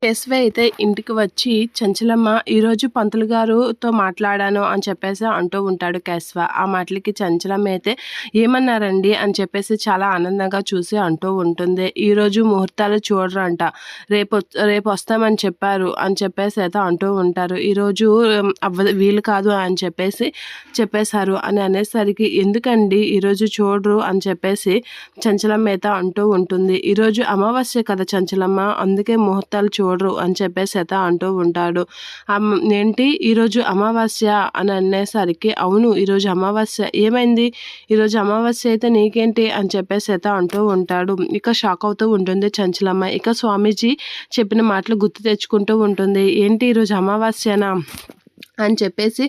కేశవ అయితే ఇంటికి వచ్చి చంచలమ్మ ఈరోజు పంతులు గారుతో మాట్లాడాను అని చెప్పేసి అంటూ ఉంటాడు కేశవ. ఆ మాటలకి చంచలమ్మ అయితే ఏమన్నారండి అని చెప్పేసి చాలా ఆనందంగా చూసి అంటూ ఉంటుంది. ఈరోజు ముహూర్తాలు చూడరంట, రేపు రేపు వస్తామని చెప్పారు అని చెప్పేసి అయితే అంటూ ఉంటారు. ఈరోజు అవ్వదు, వీలు కాదు అని చెప్పేశారు అని అనేసరికి ఎందుకండి ఈరోజు చూడరు అని చెప్పేసి చంచలమ్మ అయితే అంటూ ఉంటుంది. ఈరోజు అమావాస్య కదా చంచలమ్మ, అందుకే ముహూర్తాలు చూడరు అని చెప్పేసి అయితే అంటూ ఉంటాడు. ఏంటి ఈరోజు అమావాస్య అని అనేసరికి అవును ఈరోజు అమావాస్య, ఏమైంది ఈరోజు అమావాస్య అయితే నీకేంటి అని చెప్పేసి అయితే అంటూ ఉంటాడు. ఇక షాక్ అవుతూ ఉంటుంది చంచలమ్మ. ఇక స్వామీజీ చెప్పిన మాటలు గుర్తు తెచ్చుకుంటూ ఉంటుంది. ఏంటి ఈరోజు అమావాస్యనా అని చెప్పేసి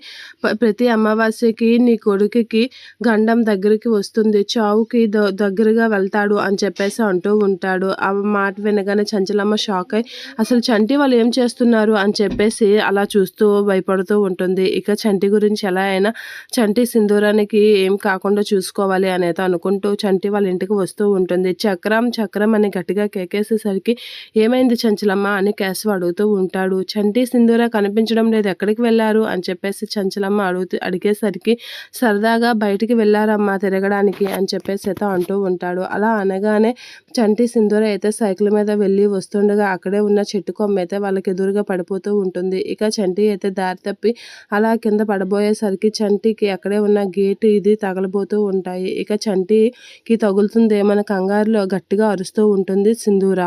ప్రతి అమావాస్యకి నీ కొడుకుకి గండం దగ్గరికి వస్తుంది, చావుకి దగ్గరగా వెళ్తాడు అని చెప్పేసి అంటూ ఉంటాడు. ఆ మాట వినగానే చంచలమ్మ షాక్ అయి అసలు చంటి వాళ్ళు ఏం చేస్తున్నారు అని చెప్పేసి అలా చూస్తూ భయపడుతూ ఉంటుంది. ఇక చంటి గురించి ఎలా అయినా చంటి సింధూరానికి ఏం కాకుండా చూసుకోవాలి అనేది అనుకుంటూ చంటి వాళ్ళ ఇంటికి వస్తూ ఉంటుంది. చక్రం చక్రం అని గట్టిగా కేకేసేసరికి ఏమైంది చంచలమ్మ అని కేశవ అడుగుతూ ఉంటాడు. చంటి సింధూర కనిపించడం లేదు, ఎక్కడికి వెళ్ళారు అని చెప్పేసి చంచలమ్మ అడిగేసరికి సరదాగా బయటికి వెళ్ళారమ్మా తిరగడానికి అని చెప్పేసి అయితే అంటూ ఉంటాడు. అలా అనగానే చంటి సింధూర అయితే సైకిల్ మీద వెళ్ళి వస్తుండగా అక్కడే ఉన్న చెట్టు కొమ్మ అయితే వాళ్ళకి ఎదురుగా పడిపోతూ ఉంటుంది. ఇక చంటి అయితే దారి తప్పి అలా కింద పడబోయేసరికి చంటికి అక్కడే ఉన్న గేటు ఇది తగలబోతూ ఉంటాయి. ఇక చంటికి తగులుతుందేమన్న కంగారులో గట్టిగా అరుస్తూ ఉంటుంది సింధూర.